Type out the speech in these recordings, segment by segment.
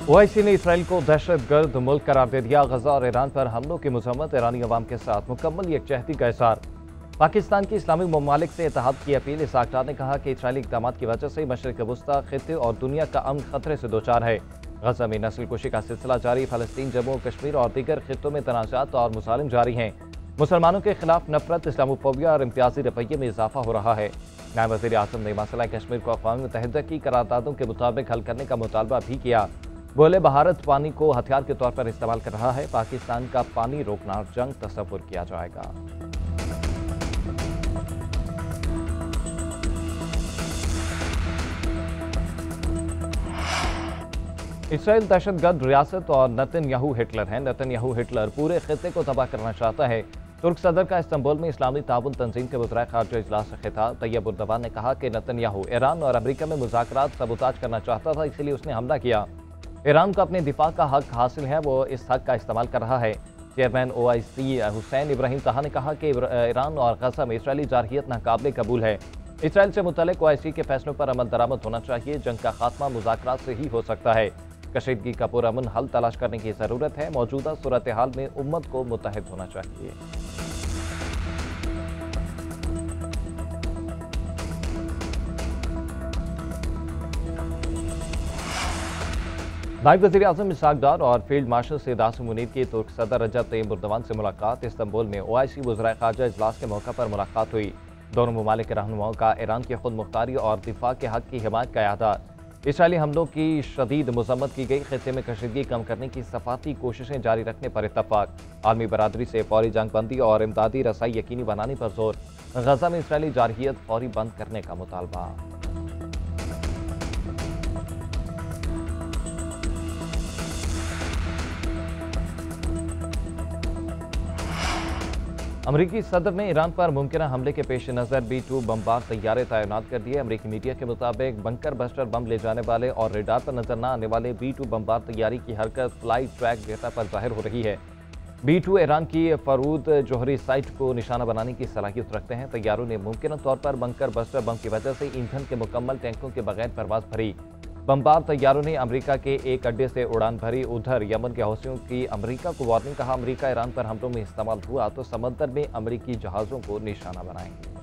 OIC ने Israel को दहशतगर्द मुल्क करार दे दिया। गजा और ईरान पर हमलों की मजम्मत, ईरानी अवाम के साथ मुकम्मल यकजहती का इज़हार। पाकिस्तान की इस्लामी ममालिक से इत्तेहाद की अपील। इसाक डार ने कहा कि इसराइली इक़दाम की वजह से मशरिक़ वस्ता, खित्ते और दुनिया का अमन खतरे से दोचार है। गजा में नस्ल कुशी का सिलसिला जारी। फ़लस्तीन, जम्मू कश्मीर और दीगर खित्तों में तनाज़ात और मुसालिम जारी हैं। मुसलमानों के खिलाफ नफरत, इस्लामोफोबिया और इम्तियाजी रवैये में इजाफा हो रहा है। नायब वज़ीर आज़म ने मसला कश्मीर को अक़वाम मुत्तहिदा की करारदादों के मुताबिक हल करने का मुतालबा भी किया। बोले, भारत पानी को हथियार के तौर पर इस्तेमाल कर रहा है। पाकिस्तान का पानी रोकना जंग तस्वुर किया जाएगा। इसराइल दहशतगर्द रियासत और नेतन्याहू हिटलर है। नेतन्याहू हिटलर पूरे खित्ते को तबाह करना चाहता है। तुर्क सदर का इस्तांबुल में इस्लामी ताउन तंजीम के वज़ीर ख़ारजा इजलास से खिताब। तैयब उर्दवान ने कहा कि नेतन्याहू ईरान और अमेरिका में मुज़ाकरात सबूताज करना चाहता था, इसलिए उसने हमला किया। ईरान को अपने दिफा का हक हासिल है, वो इस हक का इस्तेमाल कर रहा है। चेयरमैन ओआईसी हुसैन इब्राहिम ताहा ने कहा कि ईरान और गजा में इसराइली जारहियत नाकाबिले कबूल है। इसराइल से मुतल्लिक ओआईसी के फैसलों पर अमल दरामद होना चाहिए। जंग का खात्मा मुज़ाकरात से ही हो सकता है। कशीदगी का पुरअमन हल तलाश करने की ज़रूरत है। मौजूदा सूरत हाल में उम्मत को मुत्तहिद होना चाहिए। नायब वज़ीर आज़म इसाक डार और फील्ड मार्शल सैयद आसिम मुनीर की तुर्क सदर रजब तय्यब उर्दवान से मुलाकात। इस्तांबुल में ओआईसी वज़ीर ख़ारजा इजलास के मौका पर मुलाकात हुई। दोनों ममालिक के रहनुमाओं का ईरान की खुद मुख्तारी और दिफा के हक की हिमायत का इआदा। इसराइली हमलों की शदीद मजम्मत की गई। खित्ते में कशीदगी कम करने की सफाती कोशिशें जारी रखने पर इत्तफाक। आलमी बरादरी से फौरी जंग बंदी और इमदादी रसाई यकीनी बनाने पर जोर। गजा में इसराइली जारहियत फौरी बंद करने का मुतालबा। अमरीकी सदर ने ईरान पर मुमकिन हमले के पेश नज़र B-2 बमबार तैयारे तैनात कर दिए। अमरीकी मीडिया के मुताबिक बंकर बस्टर बम ले जाने वाले और रेडार पर नजर न आने वाले B-2 बमबार तैयारी की हरकत फ्लाइट ट्रैक डेटा पर जाहिर हो रही है। B-2 ईरान की फरूद जोहरी साइट को निशाना बनाने की सलाहियत रखते हैं। तैयारों ने मुमकिन तौर पर बंकर बस्टर बम की वजह से ईंधन के मुकम्मल टैंकों के बगैर परवाज भरी। बमबार तैयारों ने अमेरिका के एक अड्डे से उड़ान भरी। उधर यमन के हौसियों की अमेरिका को वार्निंग। कहा, अमेरिका ईरान पर हमलों में इस्तेमाल हुआ तो समंदर में अमेरिकी जहाज़ों को निशाना बनाएंगे।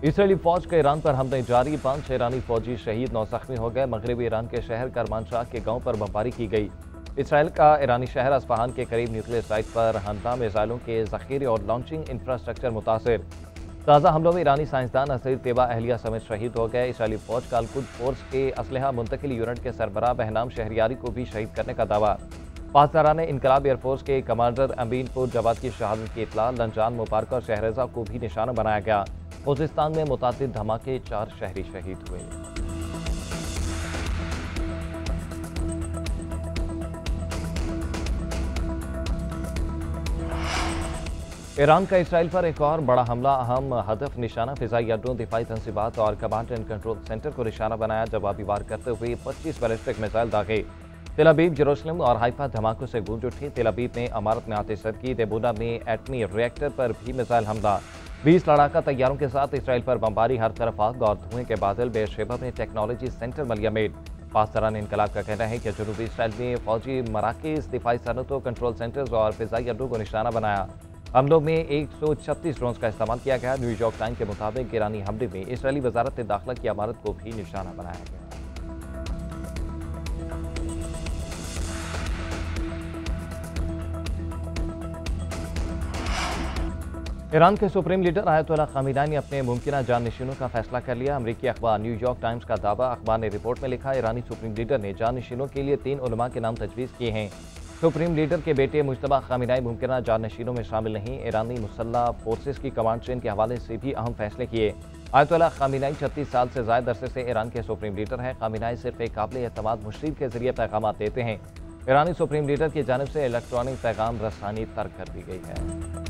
इसराइली फौज का ईरान पर हमले जारी। 5 ईरानी फौजी शहीद, 9 जख्मी हो गए। मगरबी ईरान के शहर करमानशाह के गांव पर बमबारी की गई। इसराइल का ईरानी शहर अस्फहान के करीब न्यूक्लियर साइट पर हमला, मिसाइलों के जखीरे और लॉन्चिंग इंफ्रास्ट्रक्चर मुतासिर। ताज़ा हमलों में ईरानी साइंसदान असीर तेबा अहलिया समेत शहीद हो गए। इसराइली फौज का अल-कुद्स फोर्स के असलहा मुंतकिल यूनिट के सरबराह बहनाम शहरियारी को भी शहीद करने का दावा। पासदारान इनकलाब एयरफोर्स के कमांडर अमीनपुर जवाद की शहादत की इतला। लंजान, मुबारक और शहरजा को भी निशाना बनाया गया। खुजिस्तान में मुतादिद धमाके, 4 शहरी शहीद हुए। ईरान का इसराइल पर एक और बड़ा हमला। अहम हदफ निशाना फिजाई अड्डों, दिफाई तंसीबात और कमांड एंड कंट्रोल सेंटर को निशाना बनाया। जवाबी वार करते हुए 25 बैलिस्टिक मिसाइल दागे। तेल अवीव, जेरूसलम और हाइफा धमाकों से गूंज उठी। तेल अवीव में अमारत में आतिशबाजी, देबूना में एटमी रिएक्टर पर भी मिसाइल हमला। 20 लड़ाका तैयारों के साथ इसराइल पर बमबारी। हर तरफ आग और धुएं के बादल। बेरशेबा में टेक्नोलॉजी सेंटर मलियामेड। पासदारान इनकलाब का कहना है कि जनूबी इसराइल में फौजी मराकज, दिफाई सनतों, कंट्रोल सेंटर्स और फिजाई अड्डों को निशाना बनाया। हमलों में 136 ड्रोन्स का इस्तेमाल किया गया। न्यूयॉर्क टाइम के मुताबिक ईरानी हमले में इसराइली वजारत दाखिला की इमारत को भी निशाना बनाया गया। ईरान के सुप्रीम लीडर आयतुल्लाह खामेनी ने अपने मुमकिन जाननशीनों का फैसला कर लिया। अमरीकी अखबार न्यूयॉर्क टाइम्स का दावा। अखबार ने रिपोर्ट में लिखा, ईरानी सुप्रीम लीडर ने जाननशीनों के लिए 3 उलमा के नाम तजवीज़ किए हैं। सुप्रीम लीडर के बेटे मुज्तबा खामेनी मुमकिन जाननशीनों में शामिल नहीं। ईरानी मुसल्लह फोर्सेस की कमांड चेन के हवाले से भी अहम फैसले किए। आयतुल्लाह खामेनी 36 साल से ज़ायद अरसे से ईरान के सुप्रीम लीडर हैं। खामेनी सिर्फ एक काबिल एतमाद मुशरीफ के जरिए पैगाम देते हैं। ईरानी सुप्रीम लीडर की जानिब से इलेक्ट्रॉनिक पैगाम रसानी तर्क कर दी गई है।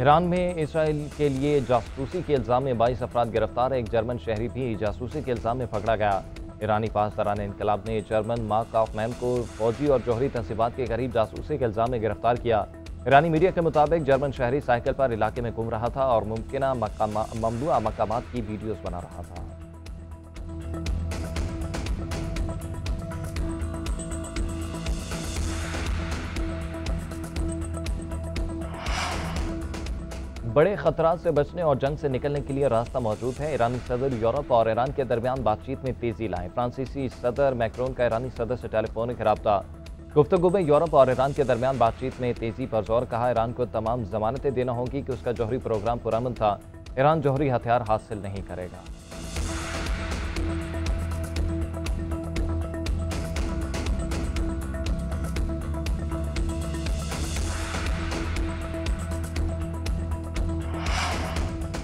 ईरान में इसराइल के लिए जासूसी के इल्ज़ाम में 22 अफराद गिरफ्तार। एक जर्मन शहरी भी जासूसी के इल्ज़ाम में पकड़ा गया। ईरानी पासदारान इनकलाब ने जर्मन मार्क ऑफमैन को फौजी और जौहरी तंसीबात के करीब जासूसी के इल्ज़ाम में गिरफ्तार किया। ईरानी मीडिया के मुताबिक जर्मन शहरी साइकिल पर इलाके में घूम रहा था और मुमकिन ममनुआ मकामात की वीडियोज बना रहा था। बड़े खतरात से बचने और जंग से निकलने के लिए रास्ता मौजूद है। ईरानी सदर यूरोप और ईरान के दरमियान बातचीत में तेजी लाएं। फ्रांसीसी सदर मैक्रोन का ईरानी सदर से टेलीफोनिक रब्ता। गुफ्तगू में यूरोप और ईरान के दरमियान बातचीत में तेजी पर जोर। कहा, ईरान को तमाम जमानतें देना होगी कि उसका जौहरी प्रोग्राम पुरअमन था। ईरान जौहरी हथियार हासिल नहीं करेगा।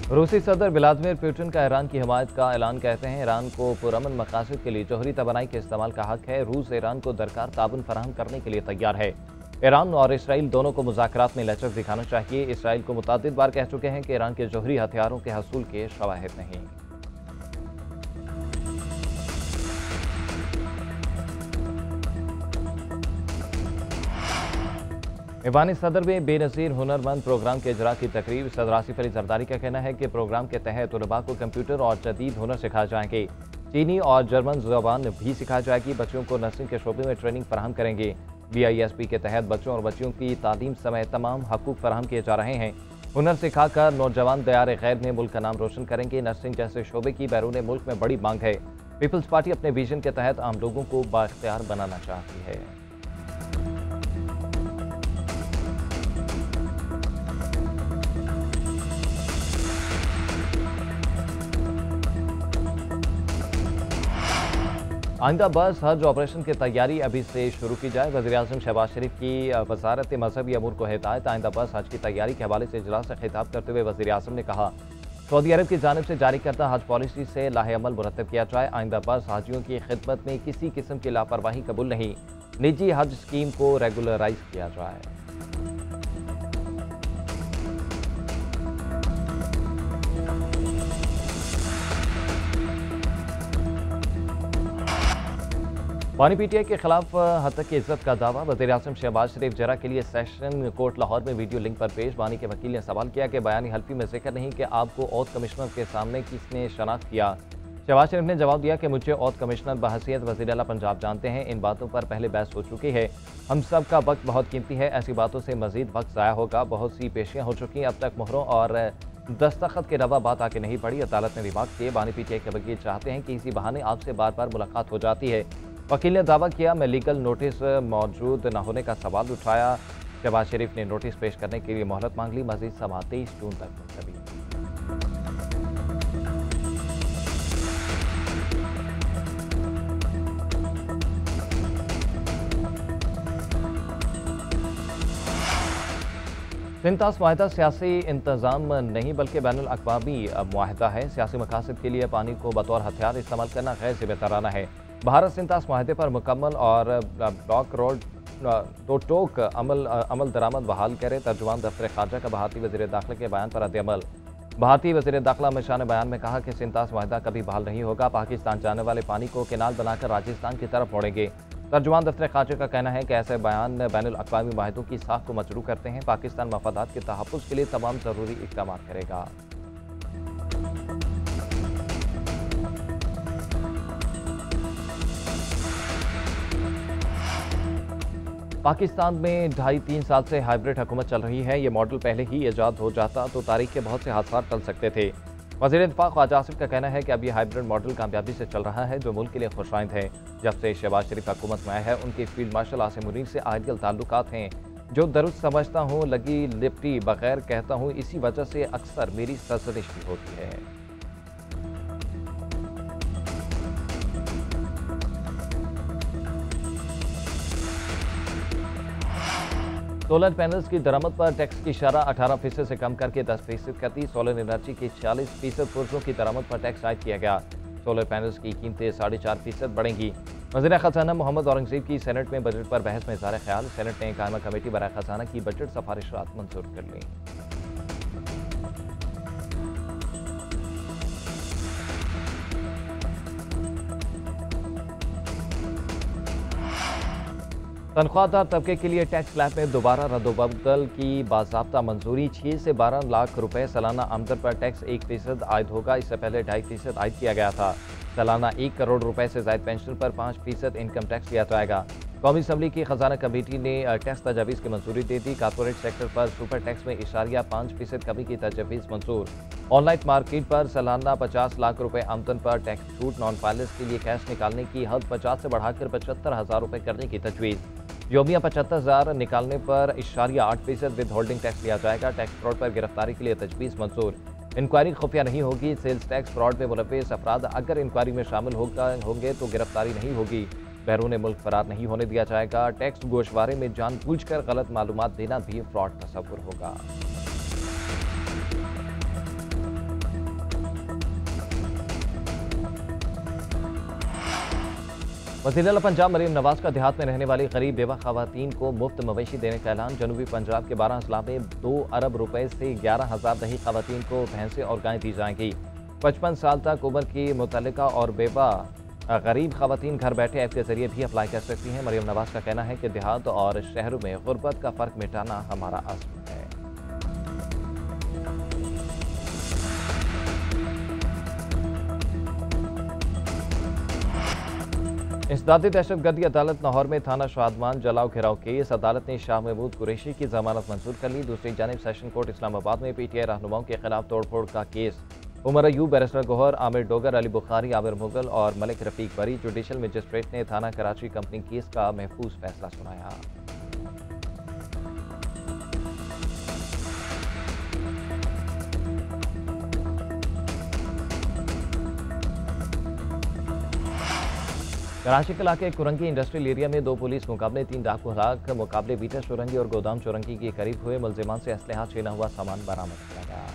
रूसी सदर व्लादिमीर पुतिन का ईरान की हिमायत का ऐलान। कहते हैं, ईरान को पुरअमन मकासद के लिए जौहरी तवानाई के इस्तेमाल का हक है। रूस ईरान को दरकार ताबन फराहम करने के लिए तैयार है। ईरान और इसराइल दोनों को मुज़ाकरात में लचक दिखाना चाहिए। इसराइल को मुतअद्दिद बार कह चुके हैं कि ईरान के जौहरी हथियारों के हसूल के शवाहिद नहीं। ईवानी सदर में बेनज़ीर हुनरमंद प्रोग्राम के इजरा की तकरीब। सदर आसिफ अली जरदारी का कहना है कि प्रोग्राम के तहत तलबा को कंप्यूटर और जदीद हुनर सिखाए जाएंगे। चीनी और जर्मन ज़बान भी सिखाई जाएगी। बच्चों को नर्सिंग के शोबे में ट्रेनिंग फराहम करेंगे। BISP के तहत बच्चों और बच्चियों की तालीम समेत तमाम हकूक़ फराहम किए जा रहे हैं। हुनर सिखाकर नौजवान दयार गैर में मुल्क का नाम रोशन करेंगे। नर्सिंग जैसे शोबे की बैरून मुल्क में बड़ी मांग है। पीपल्स पार्टी अपने विजन के तहत आम लोगों को बाइख्तियार बनाना चाहती है। आइंदा बस हज ऑपरेशन की तैयारी अभी से शुरू की जाए। वज़ीर-ए-आज़म शहबाज शरीफ की वज़ारत मज़हबी अमूर को हिदायत। आइंदा बस हज की तैयारी के हवाले से इजलास से खिताब करते हुए वज़ीर-ए-आज़म ने कहा, सऊदी अरब की जानिब से जारी करदा हज पॉलिसी से लाहेअमल मुरतब किया जाए। आइंदा बस हाजियों की खिदमत में किसी किस्म की लापरवाही कबूल नहीं। निजी हज स्कीम को रेगुलराइज किया जाए। बानी PTI के खिलाफ हतक इज्जत का दावा। वज़ीर-ए-आज़म शहबाज शरीफ जरा के लिए सेशन कोर्ट लाहौर में वीडियो लिंक पर पेश। बानी के वकील ने सवाल किया कि बयानी हल्फी में जिक्र नहीं कि आपको औद कमिश्नर के सामने किसने शनाख्त किया। शहबाज शरीफ ने जवाब दिया कि मुझे औद कमिश्नर बहैसियत वज़ीर आला पंजाब जानते हैं। इन बातों पर पहले बहस हो चुकी है। हम सब का वक्त बहुत कीमती है। ऐसी बातों से मजीद वक्त ज़ाया होगा। बहुत सी पेशियाँ हो चुकी हैं। अब तक मोहरों और दस्तखत के अलावा बात आके नहीं पड़ी। अदालत ने रिमार्क किए। बानी PTI के वकील चाहते हैं कि इसी बहाने आपसे बार बार मुलाकात हो जाती है। वकील ने दावा किया, मैं लीगल नोटिस मौजूद न होने का सवाल उठाया। शहबाज शरीफ ने नोटिस पेश करने के लिए मोहलत मांग ली। मजीद समाअत 23 जून तक मुलतवी। सिंतास माहिदा सियासी इंतजाम नहीं बल्कि बैनुल अक़वामी माहिदा है। सियासी मकासद के लिए पानी को बतौर हथियार इस्तेमाल करना गैर ज़िम्मेदाराना है। भारत सिंतास माहिदे पर मुकम्मल और ब्लॉक रोड दो टोक अमल दरामद बहाल करे। तर्जुमान दफ्तर खारजा का भारतीय वज़ीर दाखिला के बयान पर रद्द-ए-अमल। भारतीय वज़ीर दाखिला अमित शाह ने बयान में कहा कि सिंतास माहिदा कभी बहाल नहीं होगा। पाकिस्तान जाने वाले पानी को केनाल बनाकर राजस्थान की तरफ मोड़ेंगे। तर्जुमान दफ्तर खारजा का कहना है कि ऐसे बयान बैनुल अक़वामी माहिदों की साख को मजरूह करते हैं। पाकिस्तान मफादात के तहफ़्फ़ुज़ के लिए तमाम ज़रूरी इक़दाम करेगा। पाकिस्तान में 2.5-3 साल से हाइब्रिड हुकूमत चल रही है। ये मॉडल पहले ही ईजाद हो जाता तो तारीख के बहुत से हादसा टल सकते थे। वज़ीर दिफ़ा ख्वाजा आसिफ का कहना है कि अब ये हाइब्रिड मॉडल कामयाबी से चल रहा है, जो मुल्क के लिए खुशाइंद है। जब से शहबाज शरीफ हुकूमत में आया है, उनके फील्ड मार्शल आसिम मुनीर से आइडियल ताल्लुकात हैं। जो दुरुस्त समझता हूँ, लगी लिपटी बगैर कहता हूँ, इसी वजह से अक्सर मेरी सरजनिश भी होती है। सोलर पैनल्स की दरामद पर टैक्स की शरह 18% से कम करके 10% कर दी। सोलर एनर्जी की 40% पुर्जों की दरामद पर टैक्स आयद किया गया। सोलर पैनल्स की कीमतें 4.5% बढ़ेंगी। वज़ीर ख़ज़ाना मोहम्मद औरंगज़ेब की सेनेट में बजट पर बहस में इज़हार ख्याल। सेनेट ने कायमा कमेटी बराए ख़ज़ाना की बजट सिफारिशात मंजूर कर ली। तनख्वाहदार तबके के लिए टैक्स स्लैब में दोबारा रद्दोबदल की बाज़ाब्ता मंजूरी। 6 से 12 लाख रुपए सालाना आमदन पर टैक्स 1% आयद होगा। इससे पहले 2.5% आयद किया गया था। सालाना 1 करोड़ रुपए से ज्यादा पेंशन पर 5% इनकम टैक्स लिया जाएगा। कौमी असम्बली की खजाना कमेटी ने टैक्स तजावीज़ की मंजूरी दे दी। कॉर्पोरेट सेक्टर पर सुपर टैक्स में 5% कमी की तजवीज़ मंजूर। ऑनलाइन मार्केट पर सालाना 50 लाख रुपए आमदन पर टैक्स छूट। नॉन फाइलर्स के लिए कैश निकालने की हद 50 से बढ़ाकर 75,000 रुपए करने की तजवीज़। योमिया 75,000 निकालने पर 8% विद होल्डिंग टैक्स लिया जाएगा। टैक्स फ्रॉड पर गिरफ्तारी के लिए तजवीज़ मंजूर। इंक्वायरी खुफिया नहीं होगी। सेल्स टैक्स फ्रॉड में मुलव्विस अफराद अगर इंक्वायरी में शामिल होंगे तो गिरफ्तारी नहीं होगी। बैरून मुल्क फरार नहीं होने दिया जाएगा। टैक्स गोशवारे में जानबूझकर गलत मालूमात देना भी फ्रॉड तस्वुर होगा। वज़ीर-ए-आला पंजाब मरीम नवाज का देहात में रहने वाली गरीब बेवा खवातीन को मुफ्त मवेशी देने का ऐलान। जनूबी पंजाब के 12 अजला में 2 अरब रुपए से 11,000 दही खवातीन को भैंसें और गायें दी जाएंगी। 55 साल तक उम्र की मुतल्लिका और बेवा गरीब खवातीन घर बैठे ऐप के जरिए भी अप्लाई कर सकती हैं। मरीम नवाज का कहना है कि देहात और शहरों में गुर्बत का फ़र्क मिटाना हमारा अज़्म है। इंसदादी दहशतगर्दी अदालत लाहौर में थाना शादमान जलाओ घेराव केस। अदालत ने शाह महमूद कुरैशी की जमानत मंजूर कर ली। दूसरी जानिब सेशन कोर्ट इस्लामाबाद में PTI रहनुमाओं के खिलाफ तोड़फोड़ का केस। उमर अयूब, बैरिस्टर गौहर, आमिर डोगर, अली बुखारी, आमिर मुगल और मलिक रफीक बरी। जुडिशल मजिस्ट्रेट ने थाना कराची कंपनी केस का महफूज फैसला सुनाया। कराची के इलाके कुरंगी इंडस्ट्रियल एरिया में 2 पुलिस मुकाबले, 3 डाकू हलाक। मुकाबले बीटा चुरंगी और गोदाम चुरंगी के करीब हुए। मुलजिमान से असलहा, छीना हुआ सामान बरामद किया गया।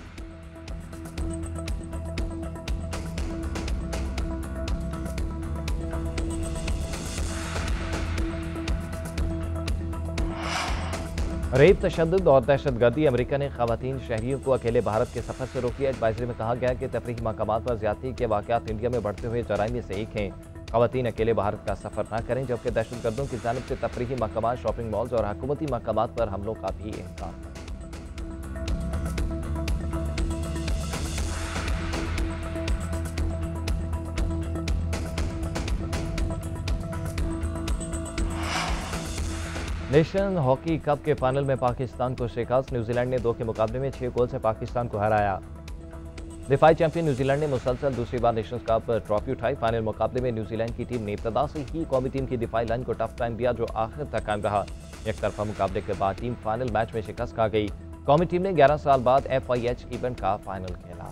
रेप, तशद्दुद और दहशतगर्दी। अमेरिका ने खवातीन शहरियों को अकेले भारत के सफर से रोकी। एडवाइजरी में कहा गया कि तफरीही मकामात पर ज्यादती के वाकयात इंडिया में बढ़ते हुए जराइम में से एक हैं। खवातीन अकेले भारत का सफर न करें, जबकि दहशतगर्दों की जानिब से तफरीही मकामात, शॉपिंग मॉल्स और हुकूमती मकामात पर हमलों का भी इम्कान है। नेशन हॉकी कप के फाइनल में पाकिस्तान को शिकस्त। न्यूजीलैंड ने 2 के मुकाबले में 6 गोल से पाकिस्तान को हराया। दिफाई चैंपियन न्यूजीलैंड ने मुसलसल दूसरी बार नेशंस कप ट्रॉफी उठाई। फाइनल मुकाबले में न्यूजीलैंड की टीम ने इब्तदा से ही कौमी टीम की दिफाई लाइन को टफ टाइम दिया, जो आखिर तक कायम रहा। एक तरफा मुकाबले के बाद टीम फाइनल मैच में शिकस्त खा गई। कौमी टीम ने 11 साल बाद FIH इवेंट का फाइनल खेला।